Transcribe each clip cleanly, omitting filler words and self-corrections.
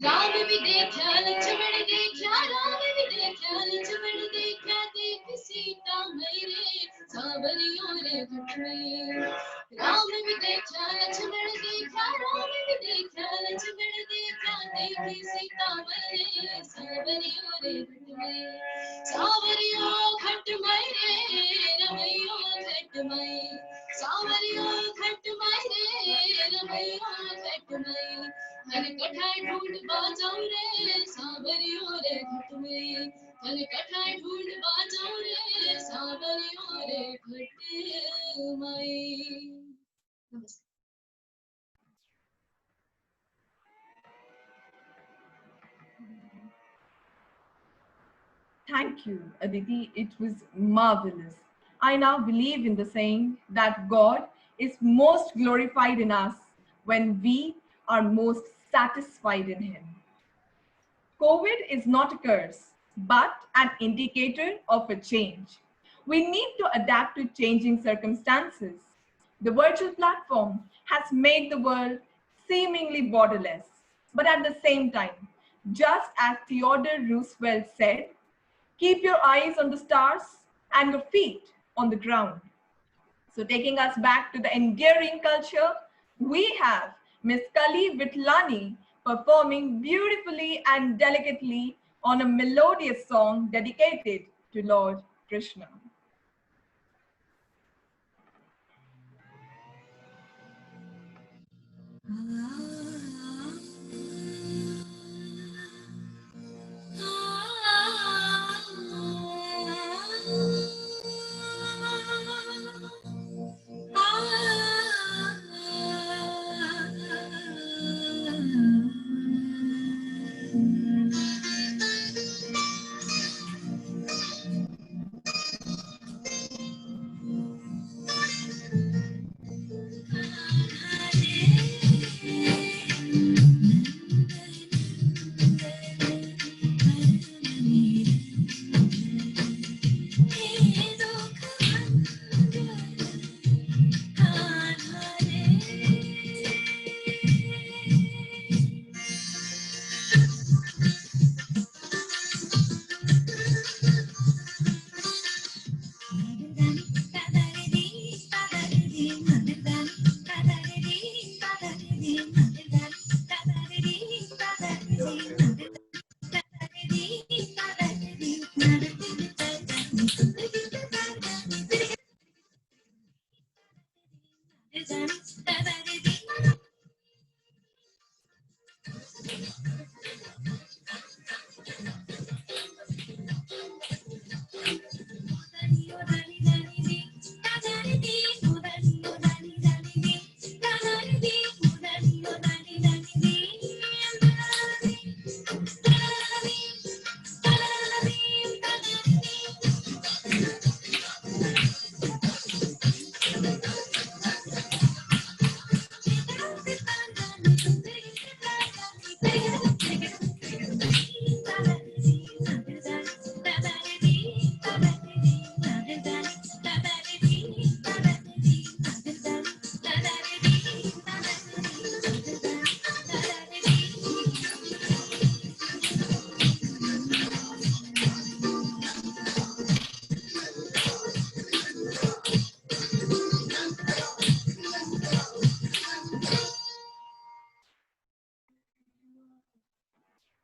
राम भी देखा लक्ष्मण देखा राम भी देखा लक्ष्मण देखा देख सीता मेरे सावरियों रे घट में राम भी देखा लक्ष्मण देखा राम भी देखा लक्ष्मण देखा देख सीता मेरे सावरियों रे घट में सावरियों घट मेरे रमैयो घट में सावरियों घट मेरे रमैयो घट में कल कठाई ढूंढ बाजाऊ रे सावरियों रे घट में कल कठाई ढूंढ बाजाऊ रे सावरियों रे घट में। नमस्कार। Thank you, Aditi. It was marvelous. I now believe in the saying that God is most glorified in us when we are most satisfied in Him. COVID is not a curse, but an indicator of a change. We need to adapt to changing circumstances. The virtual platform has made the world seemingly borderless, but at the same time, just as Theodore Roosevelt said, keep your eyes on the stars and your feet on the ground. So taking us back to the endearing culture, we have Miss Kali Vitlani performing beautifully and delicately on a melodious song dedicated to Lord Krishna.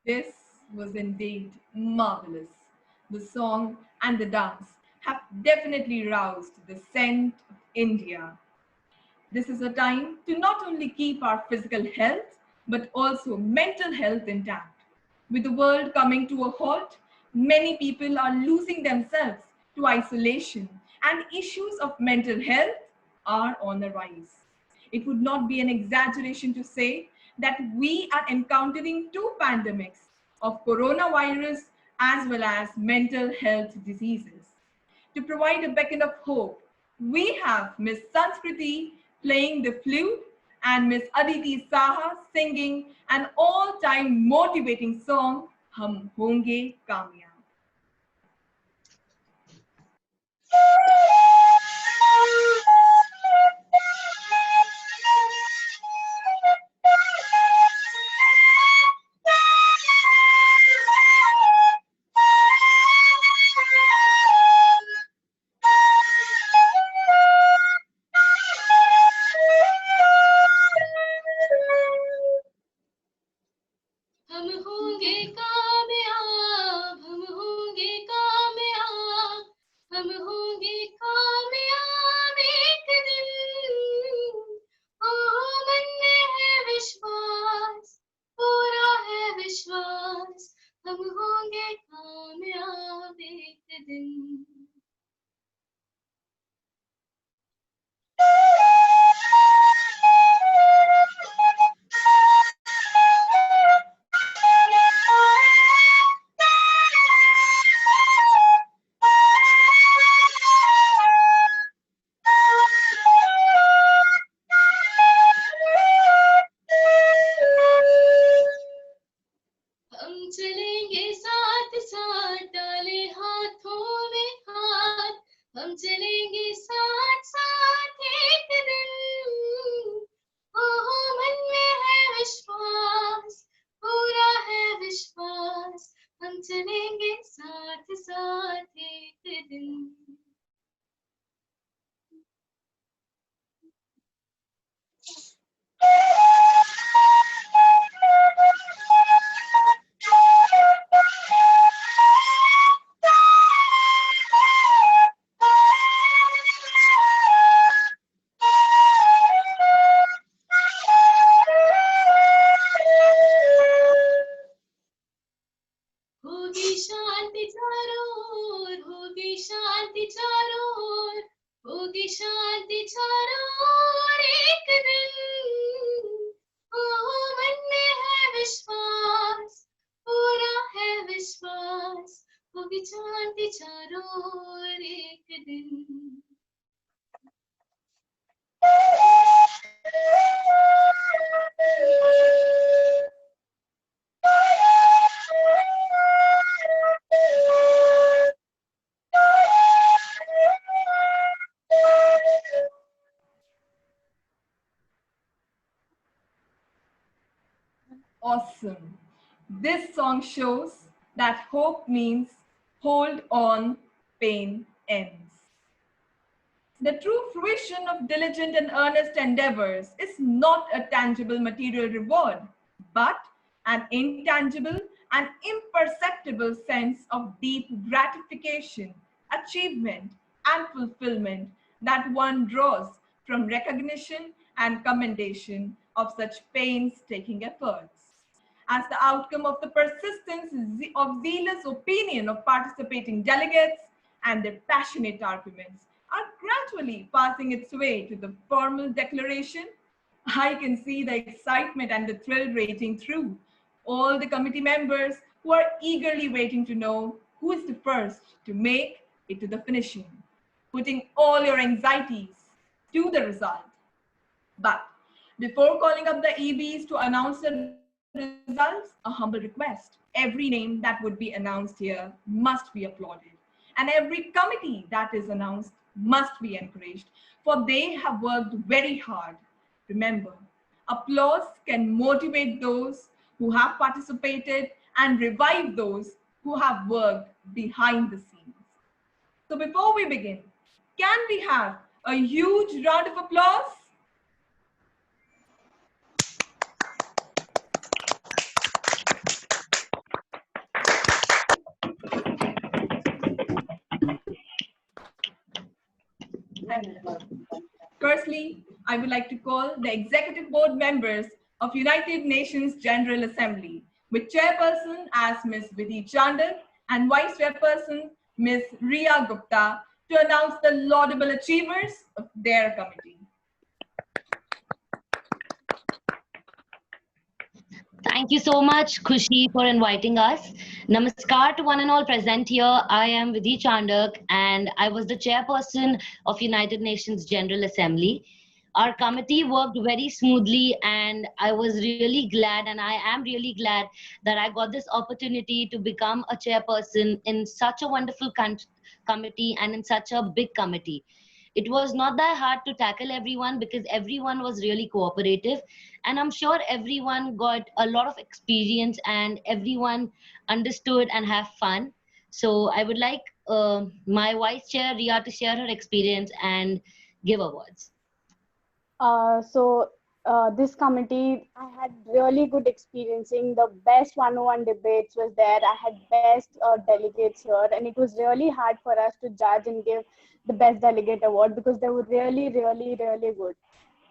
This was indeed marvelous. The song and the dance have definitely roused the scent of India. This is a time to not only keep our physical health, but also mental health intact. With the world coming to a halt, many people are losing themselves to isolation, and issues of mental health are on the rise. It would not be an exaggeration to say that we are encountering two pandemics of coronavirus as well as mental health diseases. To provide a beacon of hope, we have Miss Sanskriti playing the flute and Miss Aditi Saha singing an all-time motivating song, Hum Honge Kamyab. हम चलेंगे साथ साथ एक दिन। ओहो मन में है विश्वास, पूरा है विश्वास, हम चलेंगे साथ साथ एक दिन। होगी शांति चारों ओर, होगी शांति चारों ओर, होगी शांति चारों ओर एक दिन। ओहो मन में है विश्वास, पूरा है विश्वास, होगी शांति चारों ओर एक दिन। Awesome. This song shows that hope means hold on, pain ends. The true fruition of diligent and earnest endeavors is not a tangible material reward, but an intangible and imperceptible sense of deep gratification, achievement, and fulfillment that one draws from recognition and commendation of such painstaking efforts. As the outcome of the persistence of zealous opinion of participating delegates and their passionate arguments are gradually passing its way to the formal declaration, I can see the excitement and the thrill raging through all the committee members who are eagerly waiting to know who is the first to make it to the finishing, putting all your anxieties to the result. But before calling up the EBs to announce the results, a humble request. Every name that would be announced here must be applauded. And every committee that is announced must be encouraged, for they have worked very hard. Remember, applause can motivate those who have participated and revive those who have worked behind the scenes. So before we begin, can we have a huge round of applause? Firstly, I would like to call the executive board members of United Nations General Assembly, with chairperson as Ms. Vidhi Chandak and vice chairperson Ms. Riya Gupta, to announce the laudable achievers of their committee. Thank you so much, Khushi, for inviting us. Namaskar to one and all present here. I am Vidhi Chandak, and I was the chairperson of United Nations General Assembly. Our committee worked very smoothly, and I was really glad, and I am really glad that I got this opportunity to become a chairperson in such a wonderful committee and in such a big committee. It was not that hard to tackle everyone because everyone was really cooperative, and I'm sure everyone got a lot of experience and everyone understood and have fun. So I would like my vice chair Riya to share her experience and give awards. This committee, I had really good experiencing. The best one-on-one debates was there. I had best delegates here, and it was really hard for us to judge and give the best delegate award because they were really, really, really good.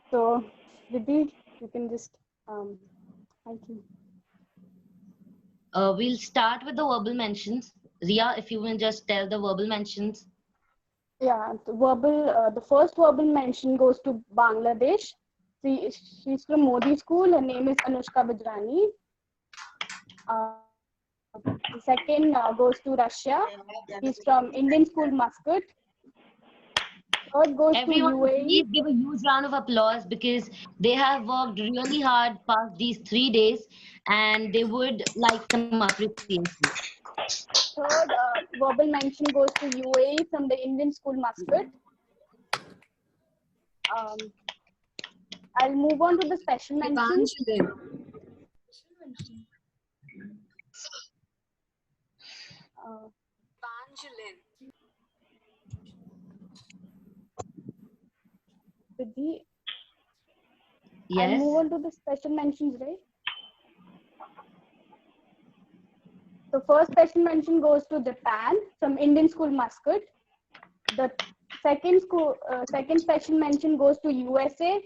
So, Vidhi, you can just thank you. We'll start with the verbal mentions. Riya, if you will just tell the verbal mentions. Yeah, the first verbal mention goes to Bangladesh. She's from Modi School. Her name is Anushka Vajrani. The second goes to Russia. He's from Indian School, Muscat. Third goes Everyone, to UAE. please give a huge round of applause because they have worked really hard past these 3 days and they would like some appreciation. Third verbal mention goes to UAE from the Indian School Muscat. I'll move on to the special mention. Vidhi, I'll Yes. move on to the special mentions, right? The first special mention goes to Japan from Indian School Muscat. The second special mention goes to USA.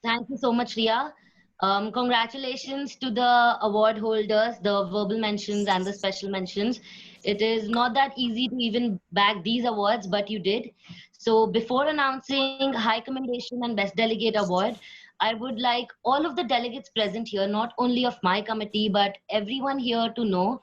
Thank you so much, Ria. Congratulations to the award holders, the verbal mentions and the special mentions. It is not that easy to even bag these awards, but you did. So before announcing High Commendation and Best Delegate Award, I would like all of the delegates present here, not only of my committee, but everyone here to know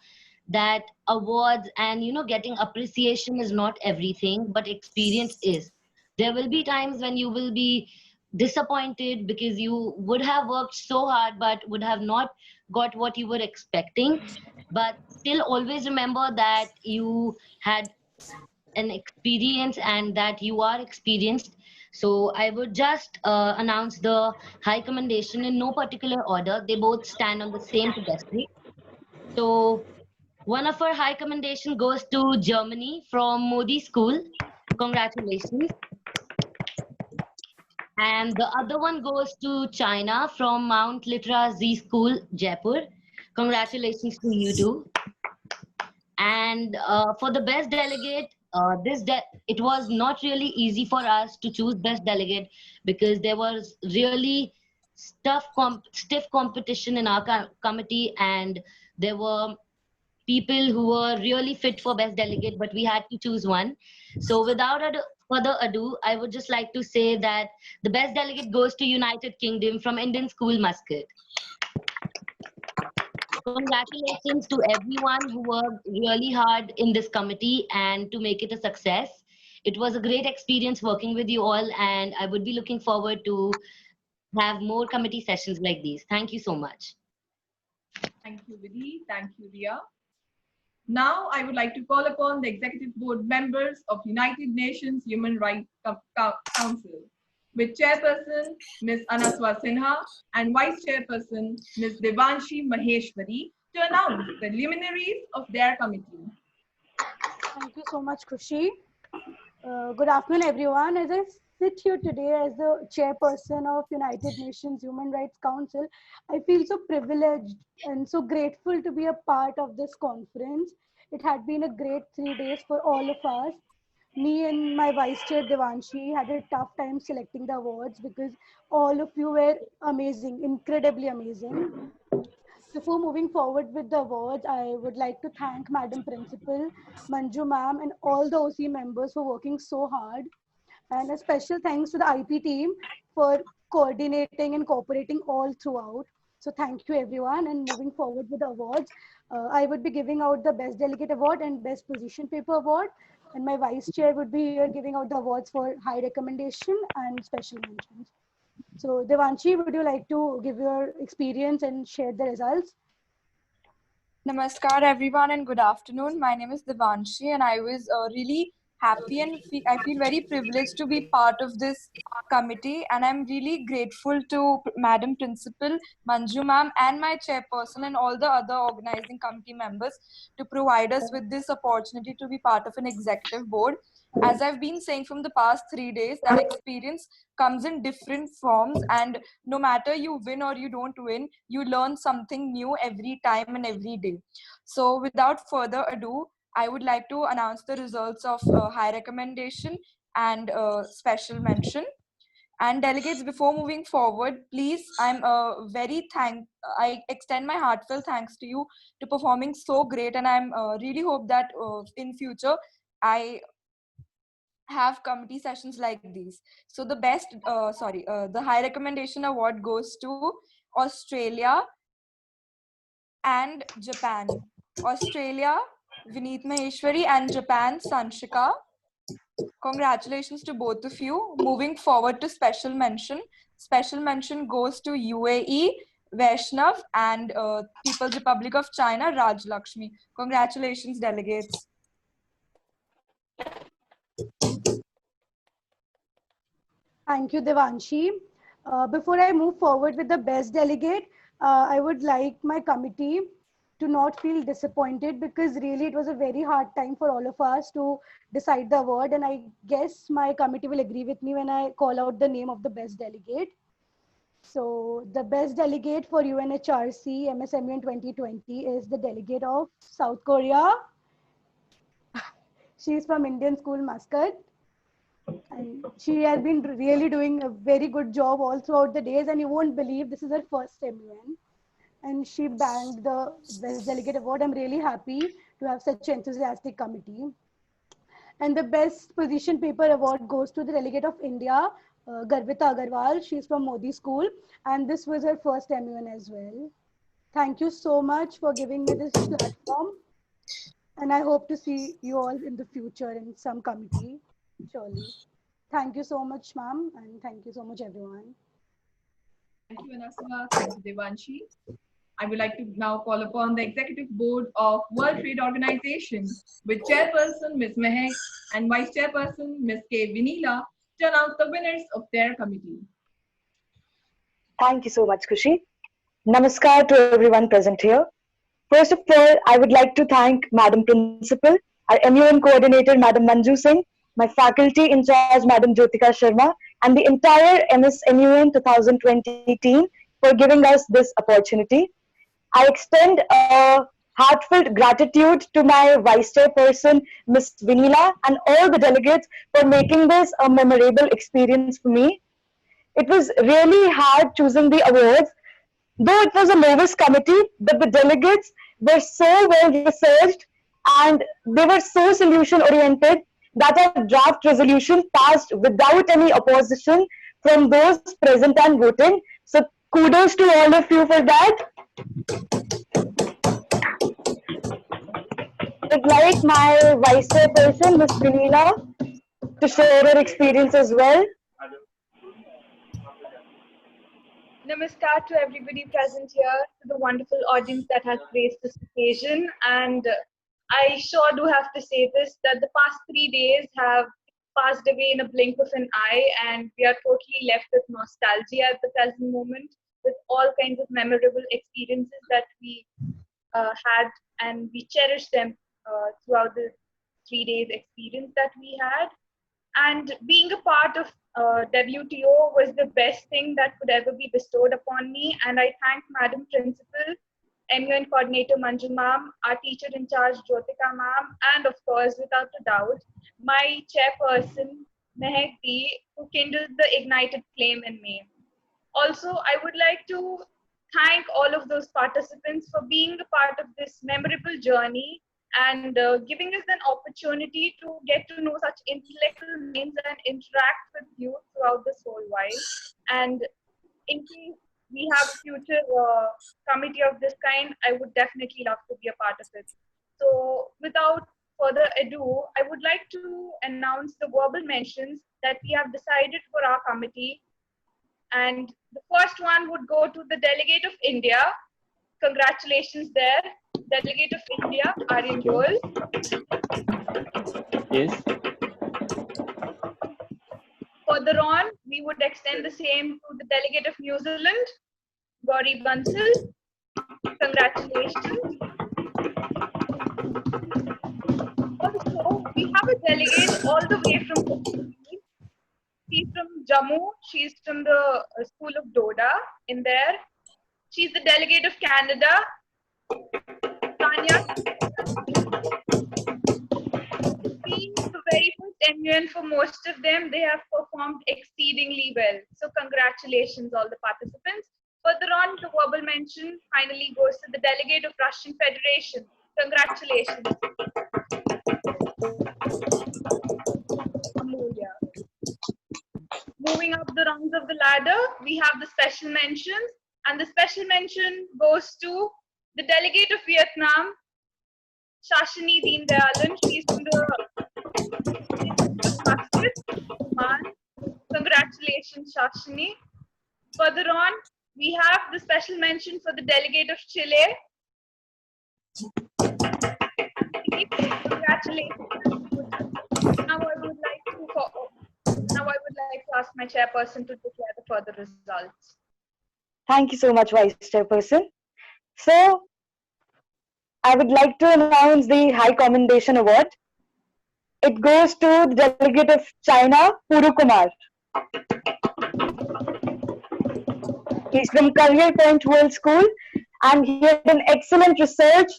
that awards and getting appreciation is not everything, but experience is. There will be times when you will be disappointed because you would have worked so hard but would have not got what you were expecting, but still always remember that you had an experience and that you are experienced. So I would just announce the high commendation in no particular order. They both stand on the same pedestal. So one of our high commendation goes to Germany from Modi School. Congratulations. And the other one goes to China from Mount Litra Z School, Jaipur. Congratulations to you too. And for the best delegate, it was not really easy for us to choose best delegate because there was really stiff competition in our committee, and there were people who were really fit for best delegate, but we had to choose one. So without further ado, I would just like to say that the best delegate goes to United Kingdom from Indian School Muscat. Congratulations to everyone who worked really hard in this committee and to make it a success. It was a great experience working with you all, and I would be looking forward to have more committee sessions like these. Thank you so much. Thank you, Vidhi. Thank you, Ria. Now, I would like to call upon the executive board members of United Nations Human Rights Council, with Chairperson Ms. Anaswa Sinha and Vice Chairperson Ms. Devanshi Maheshwari, to announce the luminaries of their committee. Thank you so much, Khushi. Good afternoon, everyone. As I sit here today as the chairperson of United Nations Human Rights Council, I feel so privileged and so grateful to be a part of this conference. It had been a great 3 days for all of us. Me and my vice chair Devanshi had a tough time selecting the awards because all of you were amazing, incredibly amazing. Before moving forward with the awards, I would like to thank Madam Principal, Manju Ma'am, and all the OC members for working so hard. And a special thanks to the IP team for coordinating and cooperating all throughout. So thank you everyone. And moving forward with the awards, I would be giving out the Best Delegate Award and Best Position Paper Award. And my Vice Chair would be here giving out the awards for High Recommendation and Special Mentions. So Devanshi, would you like to give your experience and share the results? Namaskar everyone and good afternoon. My name is Devanshi and I was really happy and I feel very privileged to be part of this committee, and I'm really grateful to Madam Principal, Manju Ma'am, and my chairperson and all the other organizing committee members to provide us with this opportunity to be part of an executive board. As I've been saying from the past 3 days, that experience comes in different forms, and no matter you win or you don't win, you learn something new every time and every day. So without further ado, I would like to announce the results of high recommendation and special mention. And delegates, before moving forward, please, I extend my heartfelt thanks to you to performing so great, and I'm really hope that in future I have committee sessions like these. So the the high recommendation award goes to Australia and Japan. Australia, Vineet Maheshwari, and Japan, Sanshika. Congratulations to both of you. Moving forward to special mention. Special mention goes to UAE, Vaishnav, and People's Republic of China, Raj Lakshmi. Congratulations, delegates. Thank you, Devanshi. Before I move forward with the best delegate, I would like my committee to not feel disappointed, because really it was a very hard time for all of us to decide the award. And I guess my committee will agree with me when I call out the name of the best delegate. So the best delegate for UNHRC MSMUN 2020 is the delegate of South Korea. She's from Indian School Muscat. And she has been really doing a very good job all throughout the days, and you won't believe this is her first MUN, and she bagged the best delegate award. I'm really happy to have such an enthusiastic committee. And the best position paper award goes to the delegate of India, Garvita Agarwal. She's from Modi School, and this was her first MUN as well. Thank you so much for giving me this platform, and I hope to see you all in the future in some committee. Surely. Thank you so much, ma'am, and thank you so much, everyone. Thank you, Anasama. Thank you, Devanshi. I would like to now call upon the Executive Board of World Trade Organization with Chairperson Ms. Mehak and Vice Chairperson Ms. K. Vinila to announce the winners of their committee. Thank you so much, Khushi. Namaskar to everyone present here. First of all, I would like to thank Madam Principal, our MUN Coordinator, Madam Manju Singh, my faculty in charge, Madam Jyotika Sharma, and the entire MSMUN 2020 team for giving us this opportunity. I extend a heartfelt gratitude to my Vice Chairperson, Ms. Vinila, and all the delegates for making this a memorable experience for me. It was really hard choosing the awards, though it was a novice committee, but the delegates were so well researched and they were so solution oriented that a draft resolution passed without any opposition from those present and voting. So kudos to all of you for that. I'd like my Vice Chairperson, Ms. Vinila, to share her experience as well. Namaskar to everybody present here, to the wonderful audience that has graced this occasion. And I sure do have to say this, that the past 3 days have passed away in a blink of an eye, and we are totally left with nostalgia at the present moment, with all kinds of memorable experiences that we had, and we cherish them throughout the 3 days experience that we had. And being a part of WTO was the best thing that could ever be bestowed upon me. And I thank Madam Principal, MUN Coordinator Manju Ma'am, our teacher in charge Jyotika Ma'am, and of course, without a doubt, my chairperson Mehak Di, who kindled the ignited flame in me. Also, I would like to thank all of those participants for being a part of this memorable journey and giving us an opportunity to get to know such intellectual minds and interact with you throughout this whole while. And in case we have a future committee of this kind, I would definitely love to be a part of it. So without further ado, I would like to announce the verbal mentions that we have decided for our committee. And the first one would go to the Delegate of India. Congratulations there. Delegate of India, Aryan Goel. Yes. Further on, we would extend the same to the Delegate of New Zealand, Gauri Bansal. Congratulations. Also, we have a delegate all the way from Kashmir. She's from Jammu. She's from the School of Doda in there. She's the delegate of Canada. Tanya. Being the very first MUN for most of them, they have performed exceedingly well. So congratulations all the participants. Further on, the verbal mention finally goes to the delegate of Russian Federation. Congratulations. Amelia. Moving up the rungs of the ladder, we have the special mentions, and the special mention goes to the delegate of Vietnam, Shashini Deen Dayalan. She's from the Congratulations, Shashini. Further on, we have the special mention for the delegate of Chile. Congratulations. Now I would like to ask my chairperson to declare the further results. Thank you so much, Vice Chairperson. So, I would like to announce the High Commendation Award. It goes to the delegate of China, Puru Kumar. He's from Career Point World School, and he had an excellent research.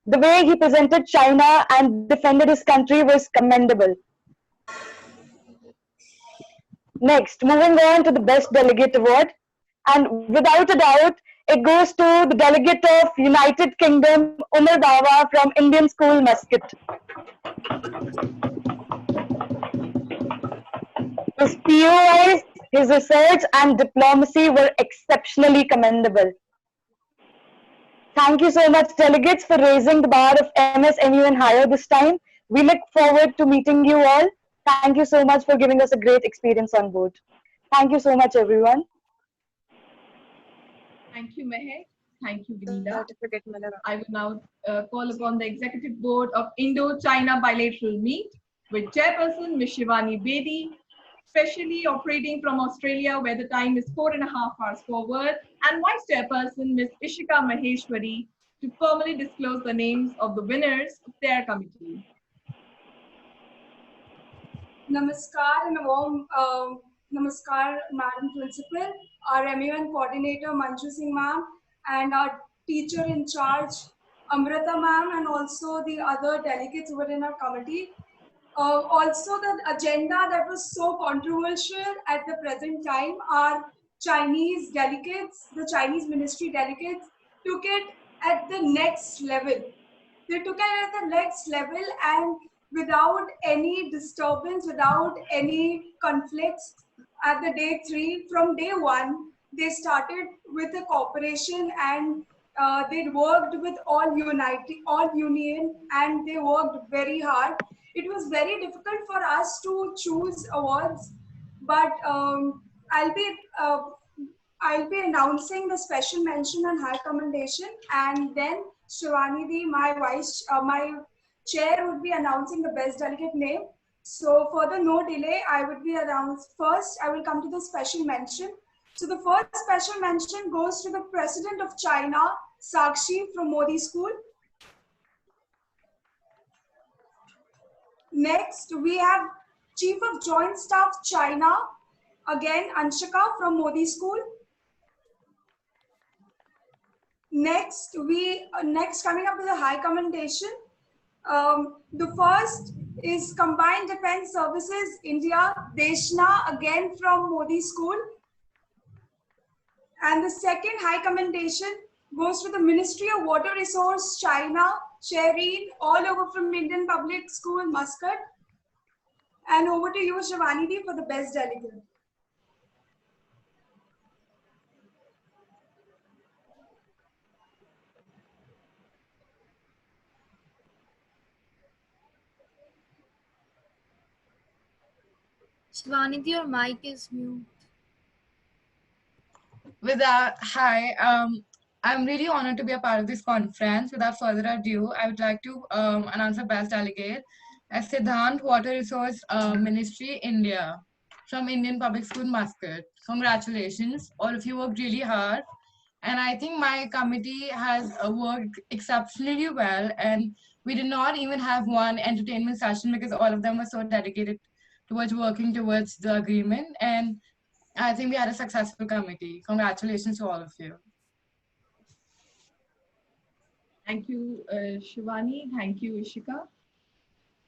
The way he presented China and defended his country was commendable. Next, moving on to the Best Delegate Award, and without a doubt, it goes to the delegate of United Kingdom, Umar Dawa from Indian School, Muscat. His POIs, his research and diplomacy were exceptionally commendable. Thank you so much, delegates, for raising the bar of MSMU and higher this time. We look forward to meeting you all. Thank you so much for giving us a great experience on board. Thank you so much, everyone. Thank you, Mehek. Thank you, Vinita. I will now call upon the Executive Board of Indo-China Bilateral Meet with Chairperson Ms. Shivani Bedi, specially operating from Australia where the time is 4.5 hours forward, and Vice Chairperson Ms. Ishika Maheshwari to formally disclose the names of the winners of their committee. Namaskar and a warm Namaskar, Madam Principal, our MUN Coordinator Manju Singh Ma'am, and our teacher in charge Amrita Ma'am, and also the other delegates who were in our committee. Also, the agenda that was so controversial at the present time, our Chinese delegates, the Chinese ministry delegates, took it at the next level. They took it at the next level, and without any disturbance, without any conflicts at the day 3, from day 1, they started with the cooperation, and they worked with all union, and they worked very hard. It was very difficult for us to choose awards, but I'll be announcing the special mention and high commendation, and then Shivani Di, my chair, would be announcing the best delegate name. So further no delay, I would be announced first. I will come to the special mention. So the first special mention goes to the President of China, Sakshi from Modi School. Next, we have Chief of Joint Staff, China, again Anshika from Modi School. Next, coming up with a high commendation. The first is Combined Defense Services, India, Deshna, again from Modi School. And the second high commendation goes to the Ministry of Water Resource, China, Shereen, all over from Indian Public School, Muscat. And over to you, Shivani Di, for the best delegate. Shivani Di, your mic is mute. Hi, I'm really honored to be a part of this conference. Without further ado, I would like to announce the best delegate as Siddhant, Water Resource Ministry, India, from Indian Public School, Muscat. Congratulations. All of you worked really hard. And I think my committee has worked exceptionally well. And we did not even have one entertainment session because all of them were so dedicated towards working towards the agreement. And I think we had a successful committee. Congratulations to all of you. Thank you, Shivani. Thank you, Ishika.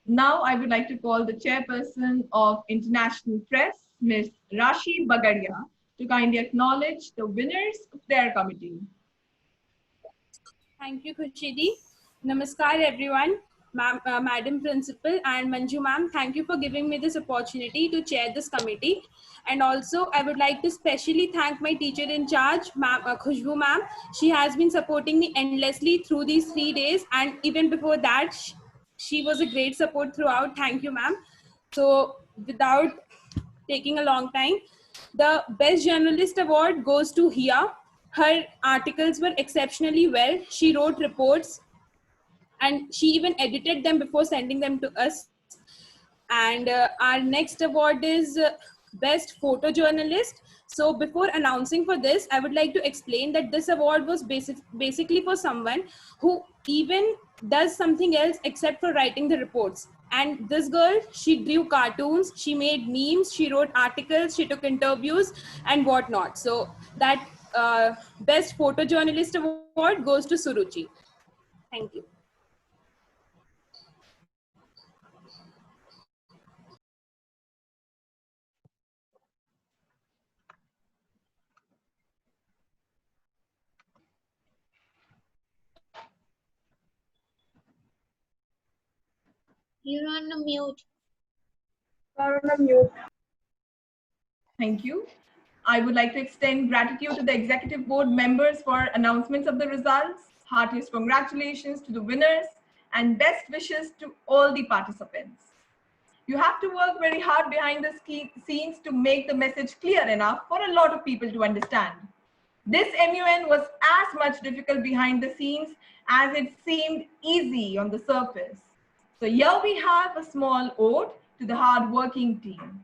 Now I would like to call the chairperson of International Press, Ms. Rashi Bagaria, to kindly acknowledge the winners of their committee. Thank you, Khushi Di. Namaskar, everyone. Madam Principal and Manju Ma'am, thank you for giving me this opportunity to chair this committee. And also, I would like to specially thank my teacher in charge, Khushbu Ma'am. She has been supporting me endlessly through these 3 days. And even before that, she was a great support throughout. Thank you, ma'am. So without taking a long time, the Best Journalist Award goes to Hia her articles were exceptionally well. She wrote reports and she even edited them before sending them to us. And our next award is Best Photojournalist. So before announcing for this, I would like to explain that this award was basically for someone who even does something else except for writing the reports. And this girl, she drew cartoons, she made memes, she wrote articles, she took interviews and whatnot. So that Best Photojournalist award goes to Suruchi. Thank you. You're on a mute. Thank you. I would like to extend gratitude to the executive board members for announcements of the results, heartiest congratulations to the winners, and best wishes to all the participants. You have to work very hard behind the scenes to make the message clear enough for a lot of people to understand. This MUN was as much difficult behind the scenes as it seemed easy on the surface. So here we have a small ode to the hard-working team.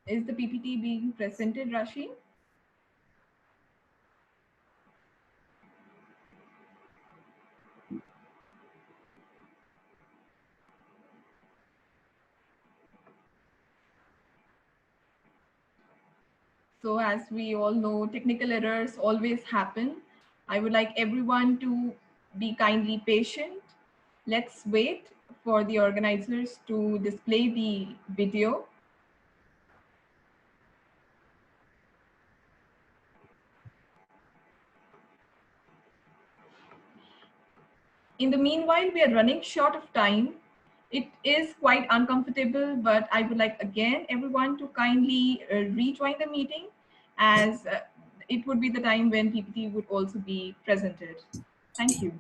Is the PPT being presented, Rashi? So as we all know, technical errors always happen. I would like everyone to be kindly patient. Let's wait for the organizers to display the video. In the meanwhile, we are running short of time. It is quite uncomfortable, but I would like again everyone to kindly rejoin the meeting, as it would be the time when PPT would also be presented. Thank you.